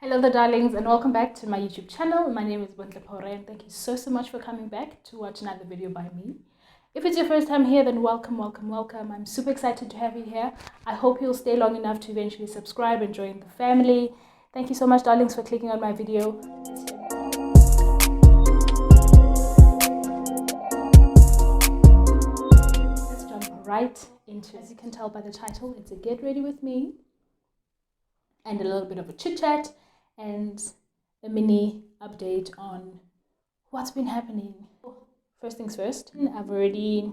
Hello there darlings, and welcome back to my YouTube channel. My name is BONTLE PHORE and thank you so much for coming back to watch another video by me. If it's your first time here, then welcome. I'm super excited to have you here. I hope you'll stay long enough to eventually subscribe and join the family. Thank you so much darlings for clicking on my video. Let's jump right into it. As you can tell by the title, it's a get ready with me and a little bit of a chit chat and a mini update on what's been happening. First things first, I've already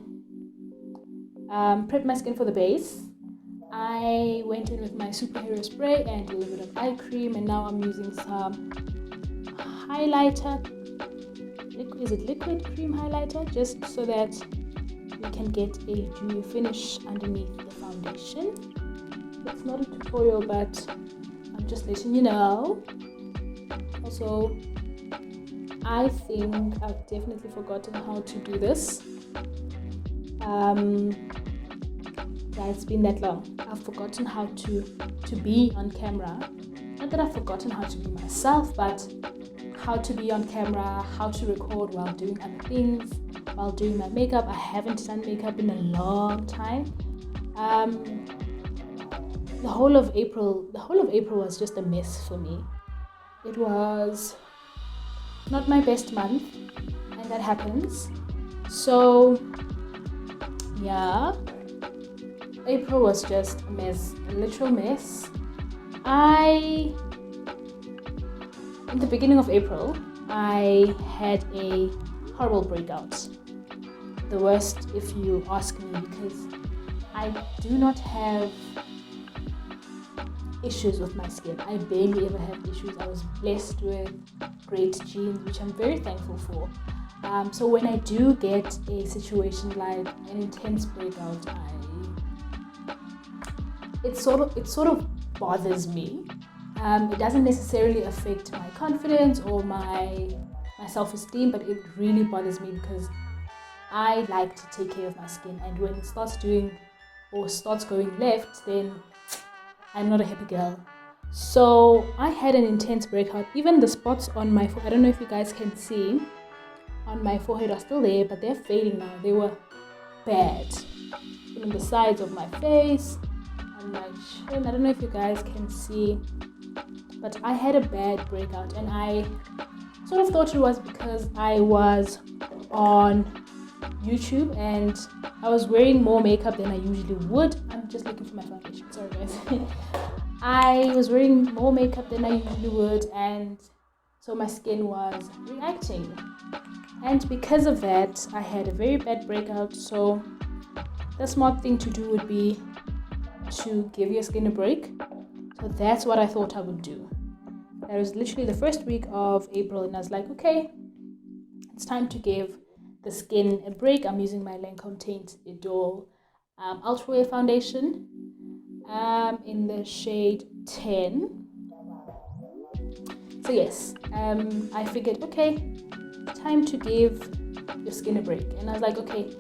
prepped my skin for the base. I went in with my superhero spray and a little bit of eye cream, and now I'm using some highlighter. Is it liquid cream highlighter? Just so that we can get a dewy finish underneath the foundation. It's not a tutorial, but I'm just letting you know. Also, I think I've definitely forgotten how to do this. Yeah, it's been that long. I've forgotten how to be on camera. Not that I've forgotten how to be myself, but how to be on camera, how to record while doing other things, while doing my makeup. I haven't done makeup in a long time. The whole of April was just a mess for me. It was not my best month, and that happens. So yeah, April was just a mess, a literal mess. In the beginning of April, I had a horrible breakout. The worst, if you ask me, because I do not have issues with my skin. I barely ever have issues. I was blessed with great genes, which I'm very thankful for. So when I do get a situation like an intense breakout, it sort of bothers me. It doesn't necessarily affect my confidence or my self-esteem, but it really bothers me because I like to take care of my skin, and when it starts going left, then I'm not a happy girl. So I had an intense breakout. Even the spots on my forehead, I don't know if you guys can see, on my forehead are still there, but they're fading now. They were bad. Even the sides of my face, on my chin, I don't know if you guys can see, but I had a bad breakout, and I sort of thought it was because I was on YouTube and I was wearing more makeup than I usually would. I'm just looking for my foundation, sorry guys. I was wearing more makeup than I usually would, and so my skin was reacting, and because of that I had a very bad breakout. So the smart thing to do would be to give your skin a break. So that's what I thought I would do. That was literally the first week of April, and I was like, okay, it's time to give the skin a break. I'm using my Lancome Teint Idol Ultra Wear foundation in the shade 10. So yes, I figured, okay, time to give your skin a break. And I was like, okay,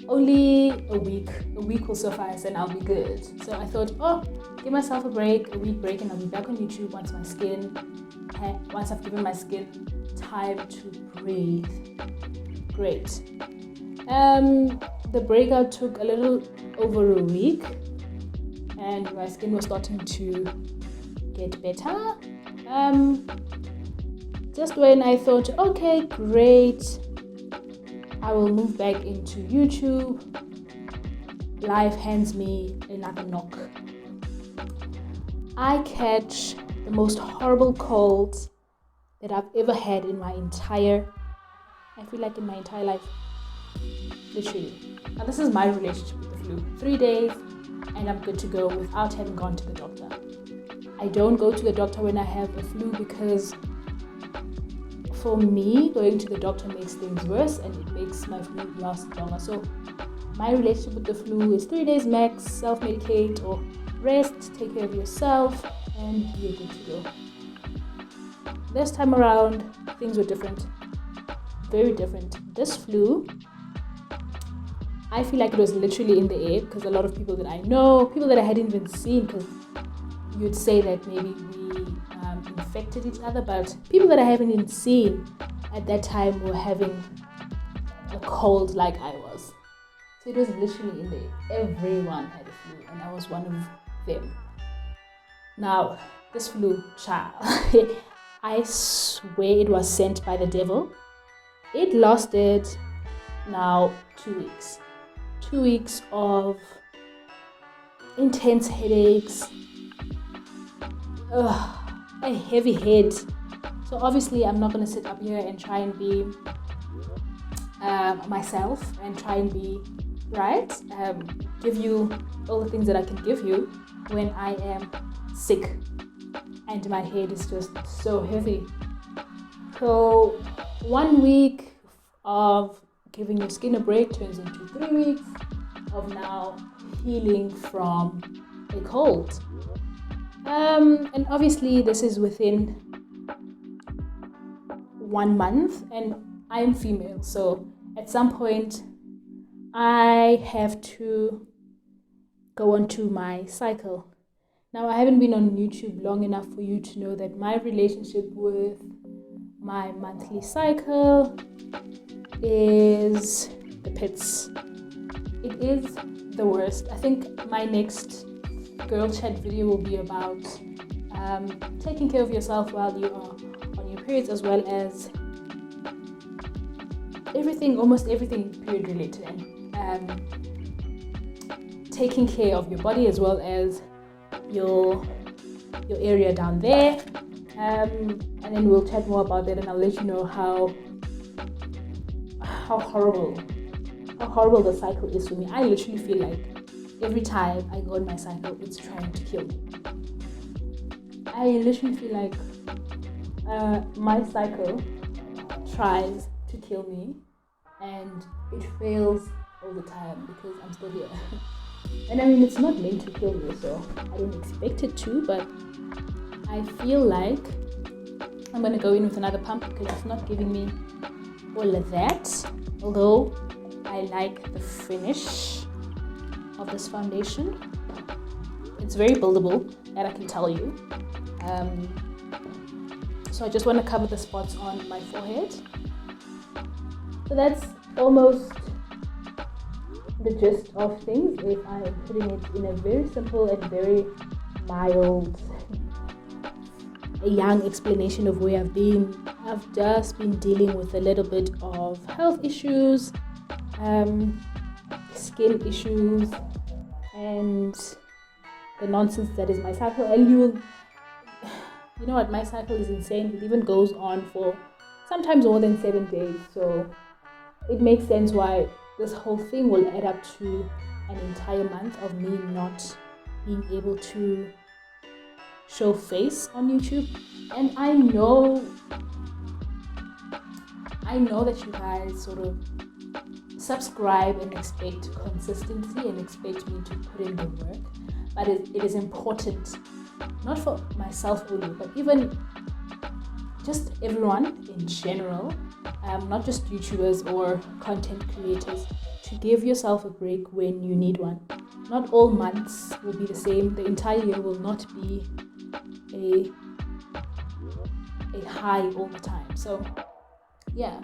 only a week will suffice and I'll be good. So I thought, oh, give myself a week break, and I'll be back on YouTube once I've given my skin time to breathe. Great. The breakout took a little over a week, and my skin was starting to get better. Just when I thought, okay, great, I will move back into YouTube, life hands me another knock. I catch the most horrible cold that I've ever had in my entire life, literally. Now this is my relationship with the flu. 3 days and I'm good to go without having gone to the doctor. I don't go to the doctor when I have a flu because for me, going to the doctor makes things worse and it makes my flu last longer. So my relationship with the flu is 3 days max, self-medicate or rest, take care of yourself, and you're good to go. This time around, things were different. Very different. This flu, I feel like it was literally in the air, because a lot of people that I know, people that I hadn't even seen, because you'd say that maybe we affected each other, but people that I haven't even seen at that time were having a cold like I was. So it was literally in there. Everyone had a flu, and I was one of them. Now, this flu, child, I swear it was sent by the devil. It lasted now 2 weeks. 2 weeks of intense headaches, a heavy head. So obviously I'm not going to sit up here and try and be myself and try and be right, give you all the things that I can give you when I am sick and my head is just so heavy. So 1 week of giving your skin a break turns into 3 weeks of now healing from a cold. And obviously this is within 1 month, and I'm female, so at some point I have to go on to my cycle. Now, I haven't been on YouTube long enough for you to know that my relationship with my monthly cycle is the pits. It is the worst. I think my next girl chat video will be about taking care of yourself while you are on your periods, as well as almost everything period related, and taking care of your body as well as your area down there, and then we'll chat more about that, and I'll let you know how horrible the cycle is for me. I literally feel like every time I go on my cycle, it's trying to kill me. I literally feel like my cycle tries to kill me, and it fails all the time because I'm still here. And I mean, it's not meant to kill me, so I don't expect it to, but I feel like I'm going to go in with another pump because it's not giving me all of that. Although I like the finish of this foundation. It's very buildable, that I can tell you. So I just want to cover the spots on my forehead. So that's almost the gist of things, if I am putting it in a very simple and very mild, a young explanation of where I've been. I've just been dealing with a little bit of health issues, skin issues, and the nonsense that is my cycle. And you know what, my cycle is insane. It even goes on for sometimes more than 7 days, so it makes sense why this whole thing will add up to an entire month of me not being able to show face on YouTube. And I know that you guys sort of subscribe and expect consistency and expect me to put in the work, but it is important, not for myself only, but even just everyone in general, not just YouTubers or content creators, to give yourself a break when you need one. Not all months will be the same. The entire year will not be a high all the time. So yeah,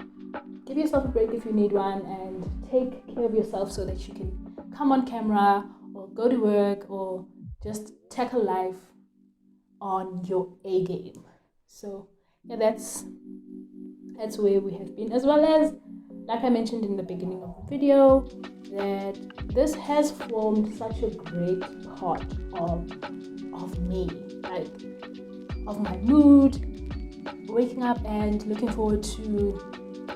give yourself a break if you need one, and take care of yourself so that you can come on camera or go to work or just tackle life on your A game. So yeah, that's where we have been, as well as, like I mentioned in the beginning of the video, that this has formed such a great part of me, like of my mood, waking up and looking forward to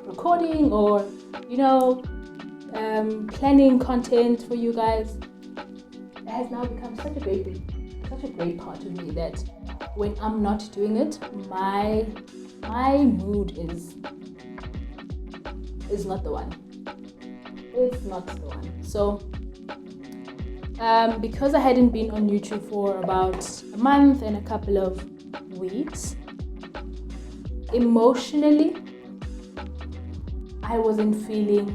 recording or planning content for you guys. It has now become such a great part of me that when I'm not doing it, my mood is not the one. It's not the one. So because I hadn't been on YouTube for about a month and a couple of weeks, emotionally I wasn't feeling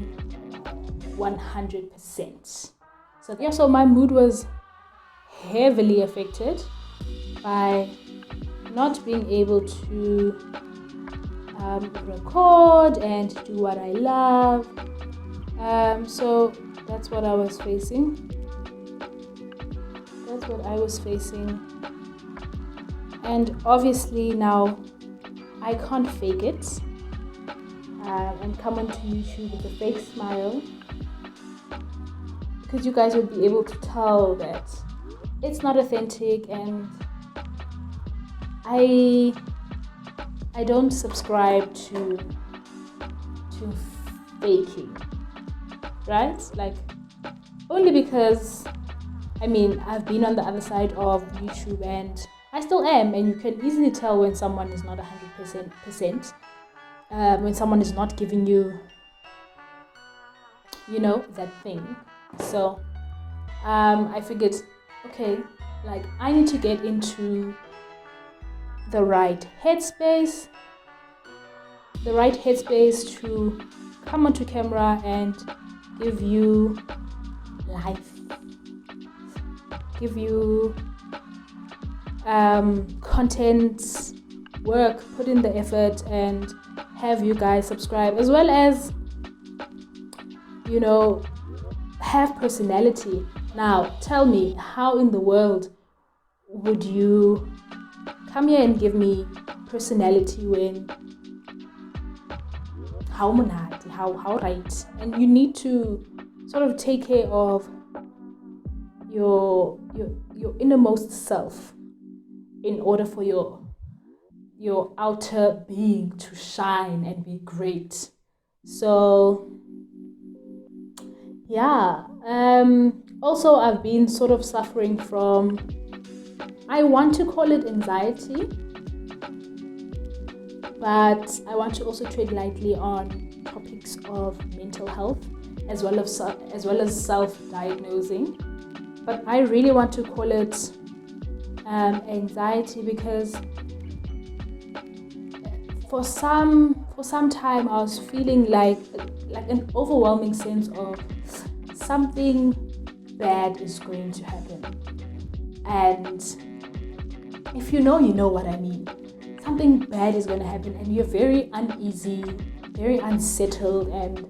100%. So yeah, so my mood was heavily affected by not being able to record and do what I love. So that's what I was facing. And obviously now I can't fake it and come onto YouTube with a fake smile, because you guys would be able to tell that it's not authentic, and I don't subscribe to faking, right? Like, only because I've been on the other side of YouTube, and I still am, and you can easily tell when someone is not 100%, when someone is not giving you, that thing. So I figured, okay, like, I need to get into the right headspace to come onto camera and give you life, give you content, work, put in the effort, and have you guys subscribe, as well as have personality. Now tell me, how in the world would you come here and give me personality when how right? And you need to sort of take care of your innermost self in order for your outer being to shine and be great. So yeah, also I've been sort of suffering from, I want to call it anxiety, but I want to also tread lightly on topics of mental health as well as self-diagnosing. But I really want to call it anxiety, because for some time I was feeling like an overwhelming sense of something bad is going to happen. And if you know what I mean. Something bad is going to happen, and you're very uneasy, very unsettled, and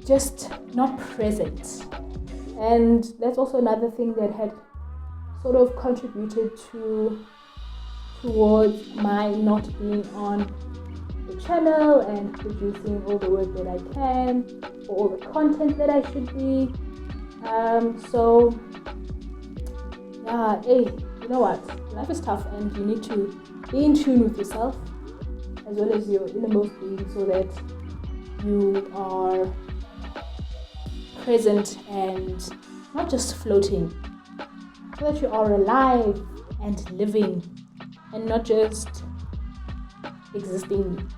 just not present. And that's also another thing that had sort of contributed towards my not being on the channel and producing all the work that I can, or all the content that I should be. So yeah, hey, you know what? Life is tough, and you need to be in tune with yourself as well as your innermost being, so that you are present and not just floating, so that you are alive and living and not just existing.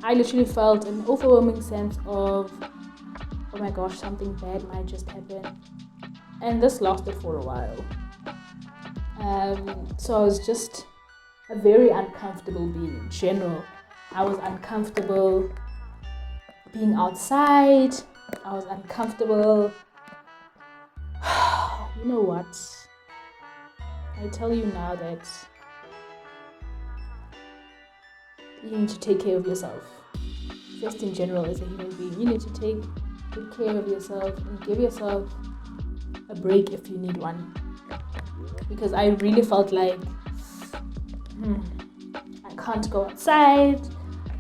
I literally felt an overwhelming sense of, oh my gosh, something bad might just happen. And this lasted for a while. So I was just a very uncomfortable being in general. I was uncomfortable being outside. I was uncomfortable. You know what? I tell you now that you need to take care of yourself. Just in general, as a human being, you need to take good care of yourself and give yourself a break if you need one. Because I really felt like I can't go outside.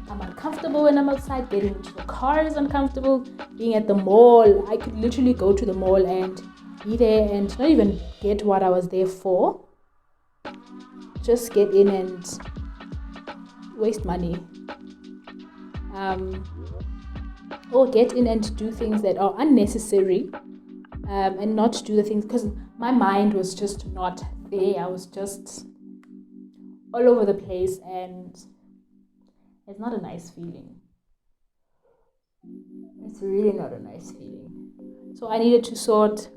I'm uncomfortable when I'm outside. Getting into the car is uncomfortable. Being at the mall, I could literally go to the mall and be there and not even get what I was there for. Just get in and waste money. Or get in and do things that are unnecessary, and not do the things, because my mind was just not there. I was just all over the place, and it's not a nice feeling. It's really not a nice feeling. So I needed to sort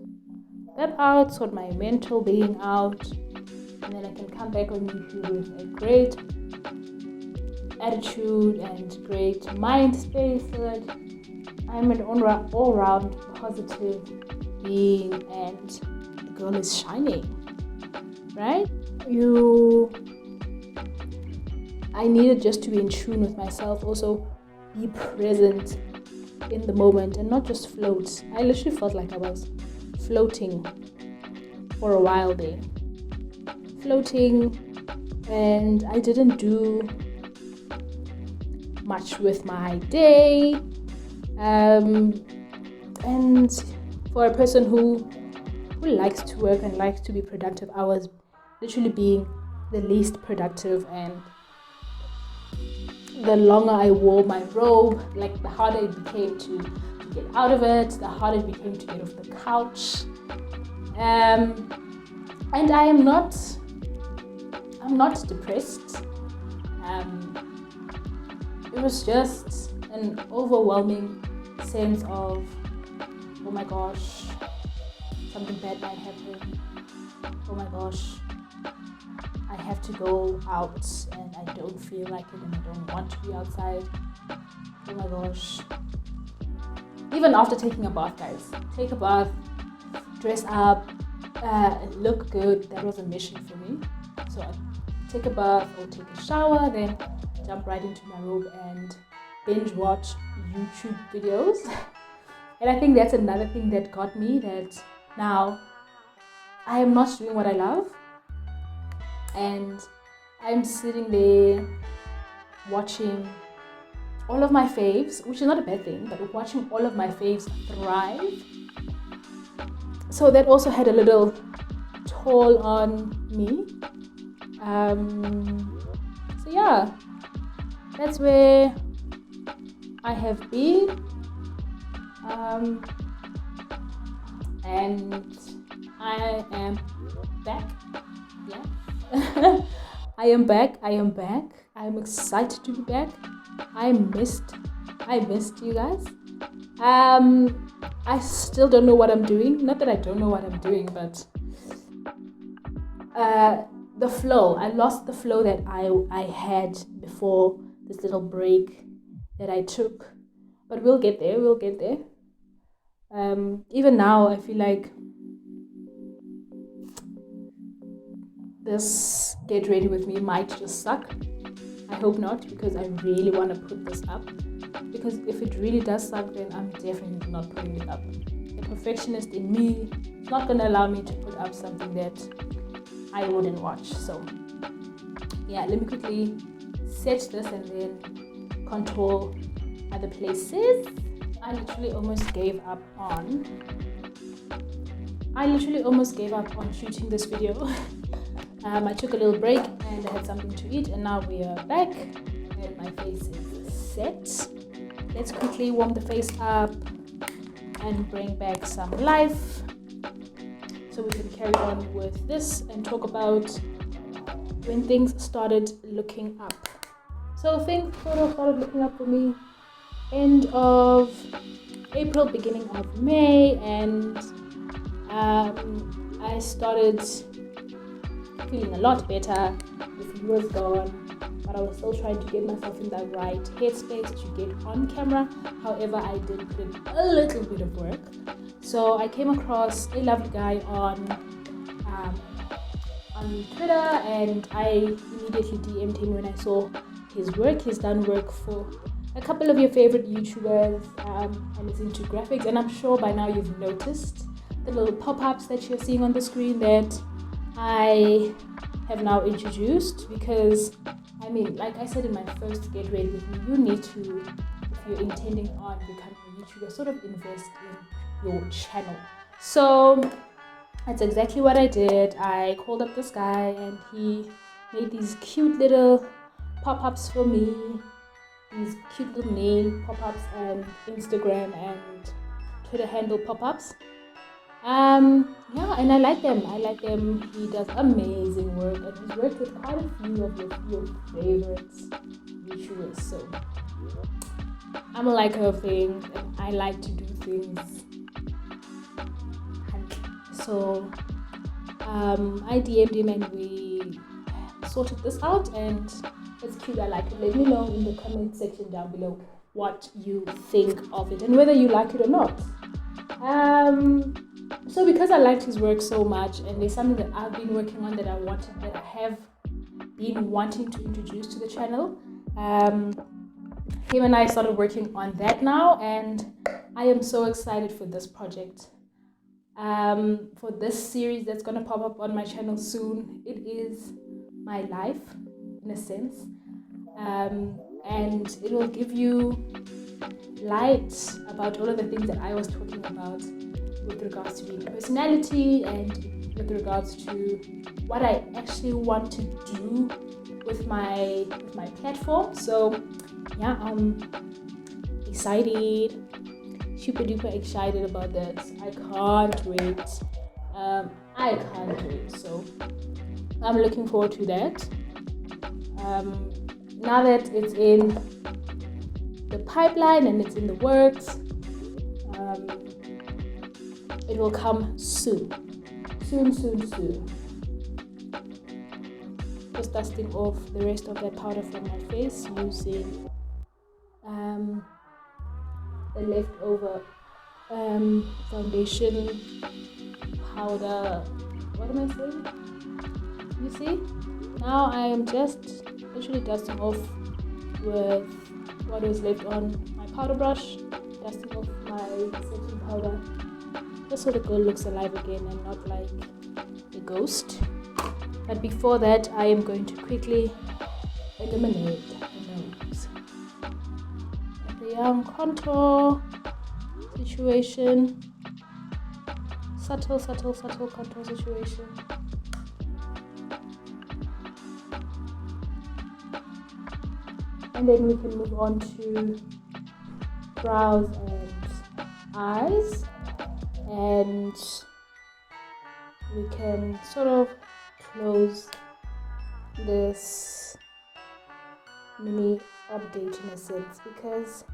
that out, sort my mental being out, and then I can come back on YouTube with a great attitude and great mind space, so that I'm an all-round positive being and the girl is shining. right? I needed just to be in tune with myself, also be present in the moment and not just float. I literally felt like I was floating for a while there. Floating, and I didn't do much with my day. And for a person who likes to work and likes to be productive, I was literally being the least productive, and the longer I wore my robe, like the harder it became to get out of it, the harder it became to get off the couch. And I'm not depressed. It was just an overwhelming sense of, oh my gosh, something bad might happen. Oh my gosh, I have to go out and I don't feel like it and I don't want to be outside. Oh my gosh. Even after taking a bath, guys. Take a bath, dress up, look good. That was a mission for me. So I take a bath or take a shower, then jump right into my robe and binge watch YouTube videos. And I think that's another thing that got me, that now I am not doing what I love, and I'm sitting there watching all of my faves, which is not a bad thing, but watching all of my faves thrive. So that also had a little toll on me. So yeah, that's where I have been. And I am back. Yeah. I am back. I'm excited to be back. I missed you guys. I still don't know what I'm doing. Not that I don't know what I'm doing, but the flow. I lost the flow that I had before this little break that I took. But we'll get there. Even now, I feel like this Get Ready With Me might just suck. I hope not, because I really want to put this up. Because if it really does suck, then I'm definitely not putting it up. The perfectionist in me is not going to allow me to put up something that I wouldn't watch. So yeah, let me quickly set this and then control other places. I literally almost gave up on shooting this video. I took a little break and I had something to eat, and now we are back and my face is set. Let's quickly warm the face up and bring back some life so we can carry on with this and talk about when things started looking up. So things sort of started looking up for me end of April, beginning of May, and I started feeling a lot better. The fever was gone, but I was still trying to get myself in that right headspace to get on camera. However, I did put in a little bit of work. So I came across a lovely guy on Twitter, and I immediately DM'd him when I saw his work. He's done work for a couple of your favorite YouTubers, and it's into graphics, and I'm sure by now you've noticed the little pop-ups that you're seeing on the screen that I have now introduced, because I mean, like I said in my first Get Ready With Me, you need to, if you're intending on becoming a YouTuber, sort of invest in your channel. So that's exactly what I did. I called up this guy and he made these cute little pop-ups for me, these cute little name pop-ups and Instagram and Twitter handle pop-ups. Yeah, and I like them. He does amazing work, and he's worked with quite a few of your favorites YouTubers. So I'm a liker of things, and I like to do things. So I DM'd him and we sorted this out, and it's cute. I like it. Let me know in the comment section down below what you think of it and whether you like it or not. So because I liked his work so much, and there's something that I've been working on that I have been wanting to introduce to the channel, him and I started working on that now, and I am so excited for this project. For this series that's going to pop up on my channel soon. It is my life, in a sense, and it will give you light about all of the things that I was talking about with regards to being a personality and with regards to what I actually want to do with my platform. So yeah, I'm excited, super duper excited about that. I can't wait. So I'm looking forward to that. Now that it's in the pipeline and it's in the works, it will come soon. Just dusting off the rest of that powder from my face using the leftover foundation powder. What am I saying? You see? Now I am just literally dusting off with what was left on my powder brush, dusting off my setting powder, just so the girl looks alive again and not like a ghost. But before that, I am going to quickly eliminate the nose. The young contour situation, subtle contour situation. And then we can move on to brows and eyes, and we can sort of close this mini update in a sense, because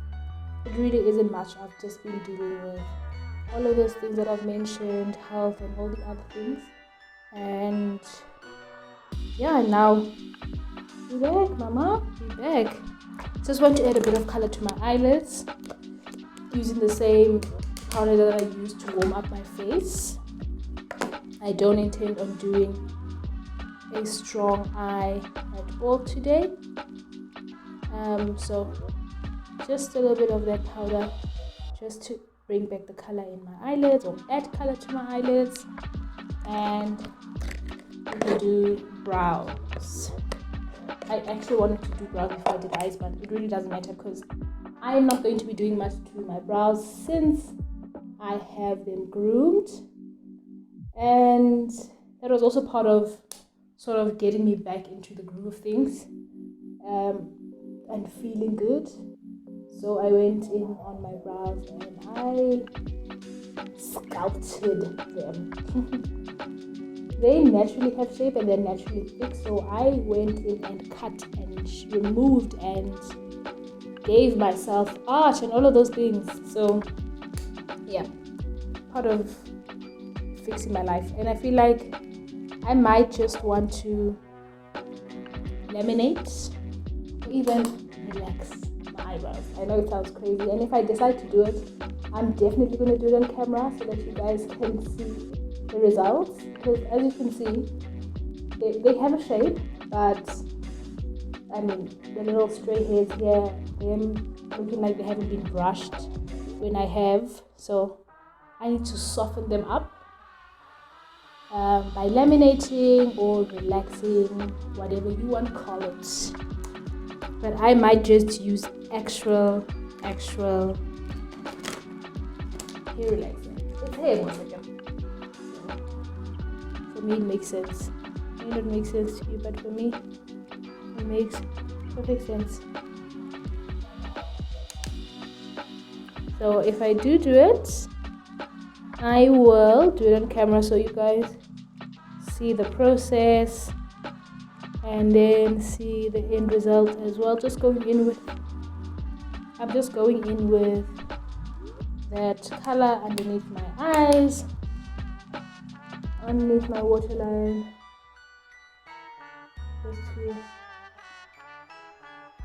it really isn't much. I've just been dealing with all of those things that I've mentioned, health and all the other things, and yeah, now be back, mama, be back. Just want to add a bit of color to my eyelids using the same powder that I used to warm up my face. I don't intend on doing a strong eye at all today, so just a little bit of that powder just to bring back the color in my eyelids, or add color to my eyelids. And we can do brows. I actually wanted to do brows before I did eyes, but it really doesn't matter because I'm not going to be doing much to my brows since I have them groomed. And that was also part of sort of getting me back into the groove of things and feeling good. So I went in on my brows and I sculpted them. They naturally have shape and they're naturally thick, so I went in and cut and removed and gave myself arch and all of those things. So yeah, part of fixing my life. And I feel like I might just want to laminate or even relax my eyebrows. I know it sounds crazy, and if I decide to do it, I'm definitely going to do it on camera so that you guys can see the results, because as you can see, they have a shape, but I mean the little stray hairs here, them looking like they haven't been brushed when I have, so I need to soften them up by laminating or relaxing, whatever you want to call it. But I might just use actual hair relaxing. It's hair moisturizer. For me, it makes sense. It may not make sense to you, but for me, it makes perfect sense. So if I do it, I will do it on camera so you guys see the process and then see the end result as well. I'm just going in with that color underneath my eyes, underneath my waterline, just to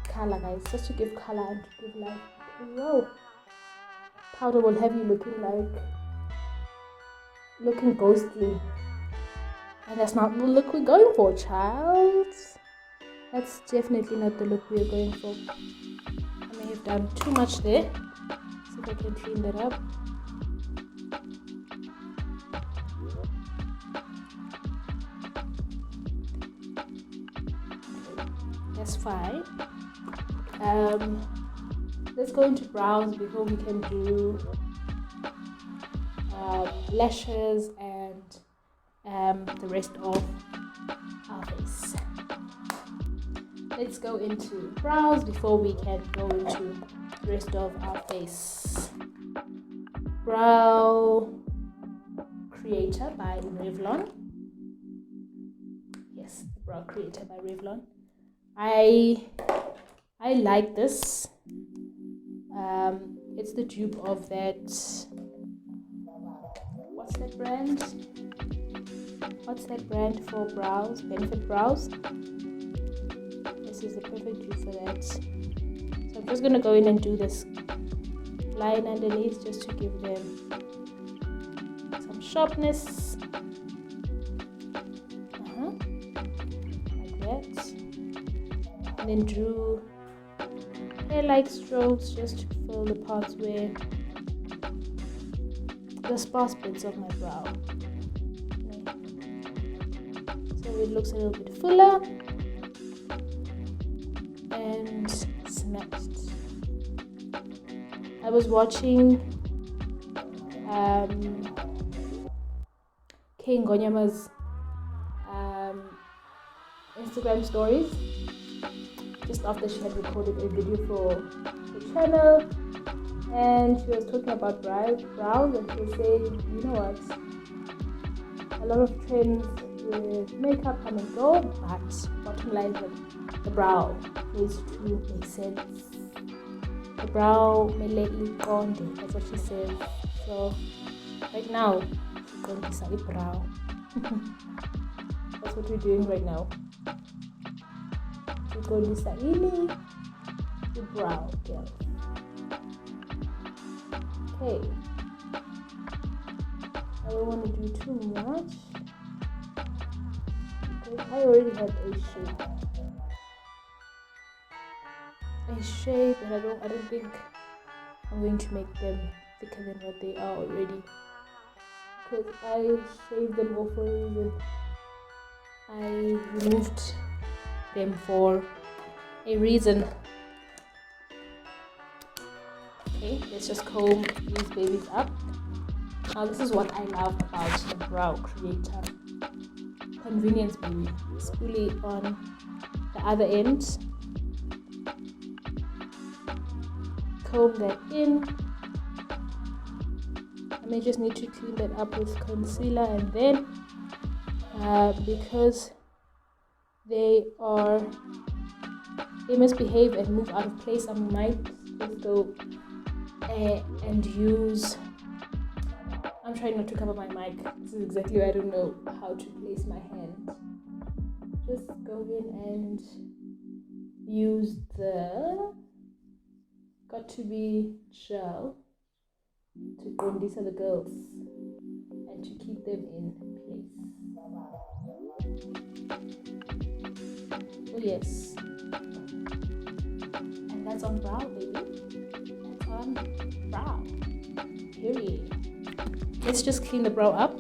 color, guys, just to give color and to give life. Wow, powder will have you looking like looking ghostly. And that's not the look we're going for, child. That's definitely not the look we're going for. I may have done too much there. See if I can clean that up. That's fine. Let's go into brows before we can do lashes and the rest of our face. Let's go into brows before we can go into the rest of our face. Brow Creator by Revlon. Yes, the Brow Creator by Revlon. I like this. It's the dupe of that. What's that brand? What's that brand for brows? Benefit Brows. This is the perfect dupe for that. So I'm just gonna go in and do this line underneath just to give them some sharpness. Like that. And then drew hair-like strokes just to fill the parts where the sparse bits of my brow. So it looks a little bit fuller and snatched. I was watching King Gonyama's Instagram stories just after she had recorded a video for the channel, and she was talking about brows, and she was saying, you know what, a lot of trends with makeup come and go, but bottom line, the brow needs to make sense. The brow may lately gone, that's what she says. So right now, she's going to say brow. That's what we're doing right now. We're going to say the brow girl. Okay. I don't want to do too much. Okay, I already have a shape, and I don't think I'm going to make them thicker than what they are already, because I shaved them off for a reason. I removed them for a reason. Okay, let's just comb these babies up. Now this is what I love about the Brow Creator. Convenience, baby. Spoolie on the other end. Comb that in. I may just need to clean that up with concealer, and then because they misbehave and move out of place, I might just go and use. I'm trying not to cover my mic. This is exactly why I don't know how to place my hand. Just go in and use the Got to Be gel to Gondisa the girls and to keep them in place. Oh yes. And that's on brow, baby. That's on brow. Period. Let's just clean the brow up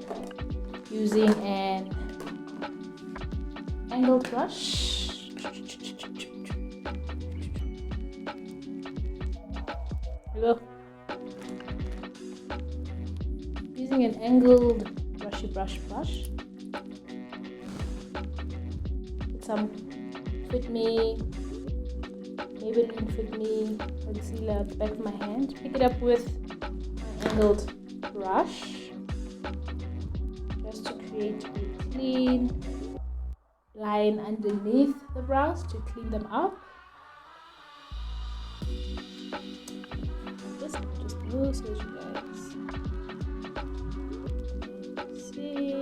using an angled brush. There we go. Using an angled brushy brush. With some Fit Me, Maybelline Fit Me concealer at the back of my hand. Pick it up with my angled brush just to create a clean line underneath the brows to clean them up. Just move so you guys see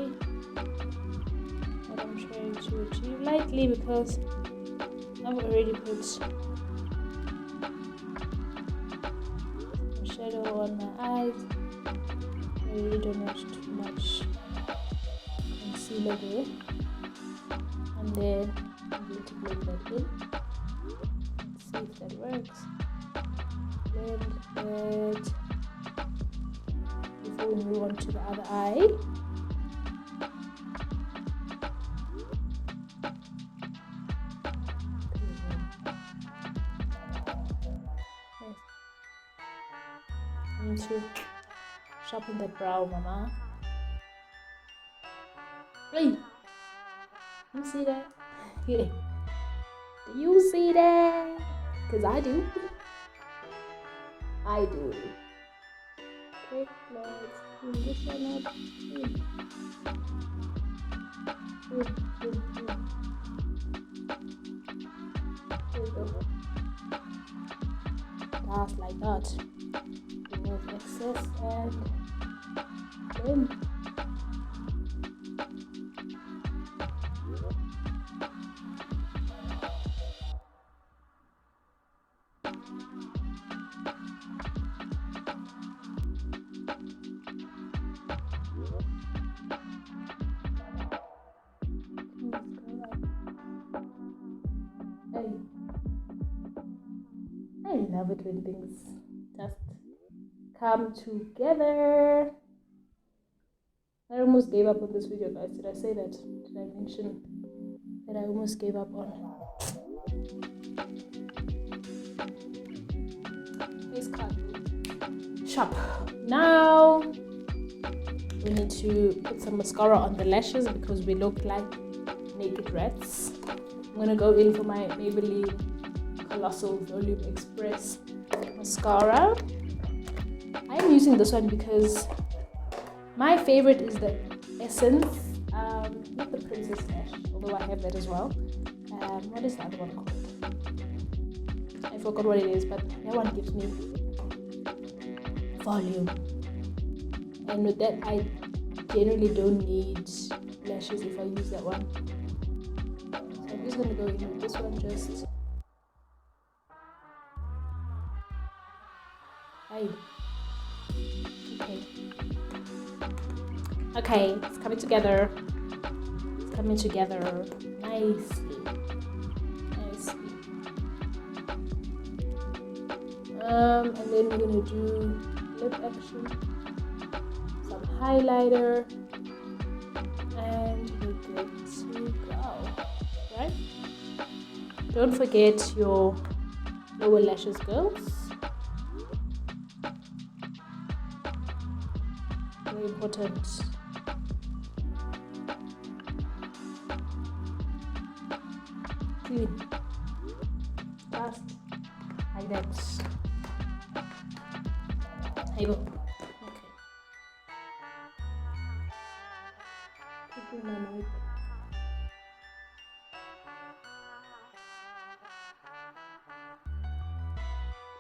what I'm trying to achieve lightly, because I've already put some shadow on my eyes. I really don't want too much concealer there, and then I'm going to blend that in. Let's see if that works. Blend it before we move on to the other eye. I need to sharpen that brow, mama. Hey, you see that? Yeah. Do you see that? Because I do. I do. Okay, let's clean this one up. There we go. Just like that. Remove excess and blend. I love it when things just come together. I almost gave up on this video, guys. Did I say that? Did I mention that I almost gave up on this card? Sharp. Now we need to put some mascara on the lashes because we look like naked rats. I'm gonna go in for my Maybelline Colossal Volume Express mascara. I'm using this one because my favorite is the Essence, not the Princess Lash, although I have that as well. What is the other one called? I forgot what it is, but that one gives me volume. And with that, I generally don't need lashes if I use that one. So I'm just gonna go in with this one just. Okay, it's coming together. It's coming together nicely. And then we're gonna do lip action, some highlighter, and we're good to go. Right? Don't forget your lower lashes, girls. Very important. Clean. Fast. Like that. There you go. Okay. Put my mic.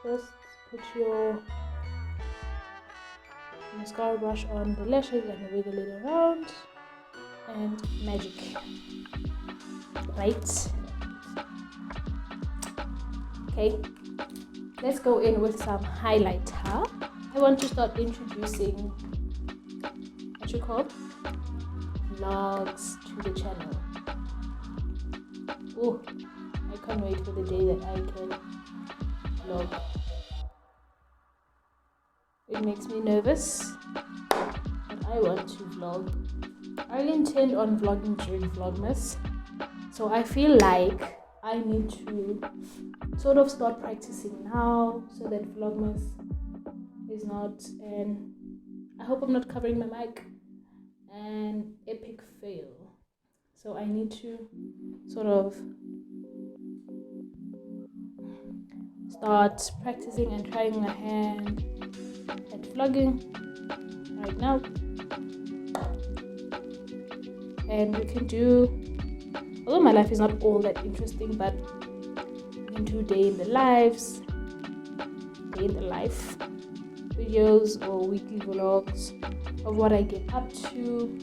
Just put your mascara brush on the lashes and wiggle it around, and magic. Right? Okay, let's go in with some highlighter. I want to start introducing what you call vlogs to the channel. Oh, I can't wait for the day that I can vlog. It makes me nervous, but I want to vlog. I intend on vlogging during Vlogmas, so I feel like I need to sort of start practicing now so that Vlogmas is not an, I hope I'm not covering my mic, an epic fail. So I need to sort of start practicing and trying my hand at vlogging right now. And we can do, although my life is not all that interesting, but we can do day in the life videos or weekly vlogs of what I get up to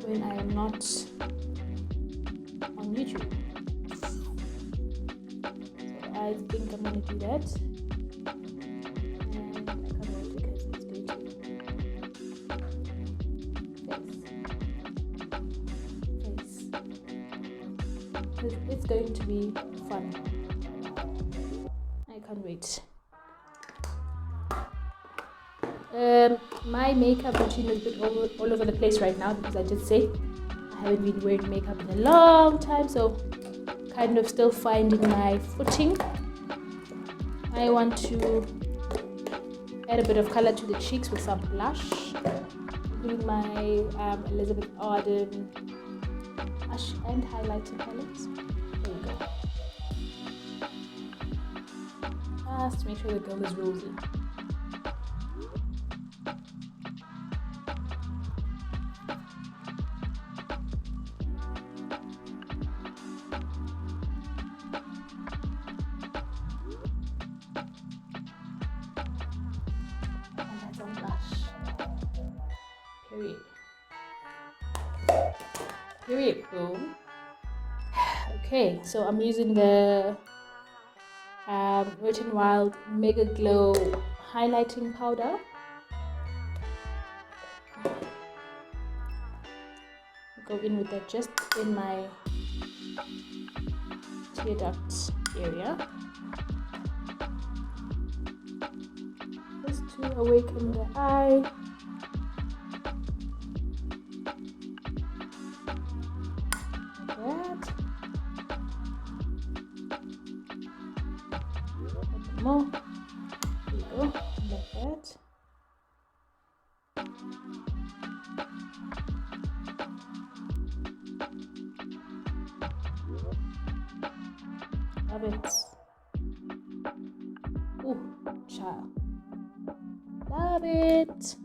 when I am not on YouTube. So I think I'm going to do that. And I can't wait because it's going to. Yes. because it's going to be fun. I can't wait. My makeup routine is a bit all over the place right now because I did say I haven't been wearing makeup in a long time, so kind of still finding my footing. I want to add a bit of color to the cheeks with some blush, including my Elizabeth Arden blush and highlighter palettes. There we go. Just to make sure the girl is rosy. Period. Boom. Okay, so I'm using the Wet n Wild Mega Glow highlighting powder. Go in with that just in my tear duct area, just to awaken the eye. More. There you go, like that. Love it. Ooh, child. Love it.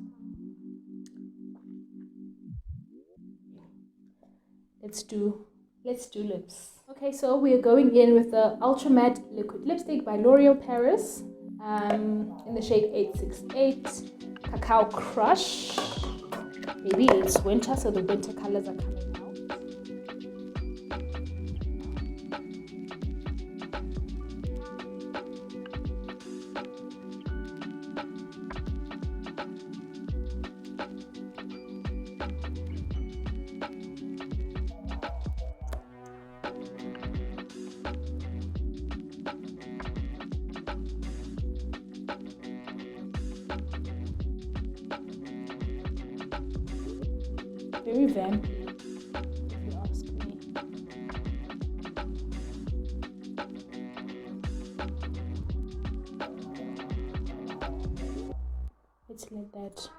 Let's do lips. Okay, so we are going in with the Ultra Matte Liquid Lipstick by L'Oreal Paris in the shade 868 Cacao Crush. Maybe it's winter, so the winter colors are coming out. Very vampy, if you ask me. Let's let that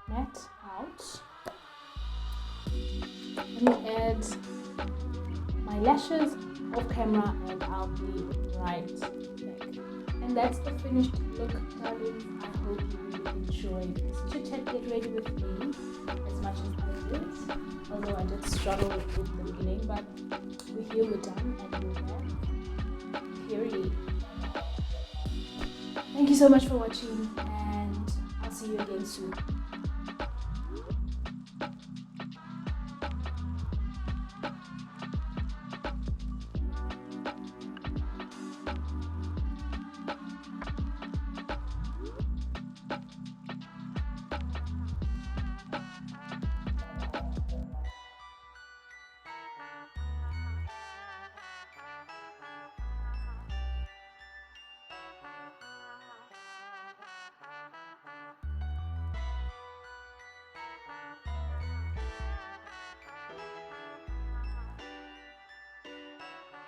matte out. Let me add my lashes off camera and I'll be right back. And that's the finished look, darlings. I hope you really enjoyed this ChitChat Get Ready with me as much as I did. Although I did struggle with it in the beginning, but we're here, we're done, and we're back. Period. Thank you so much for watching, and I'll see you again soon.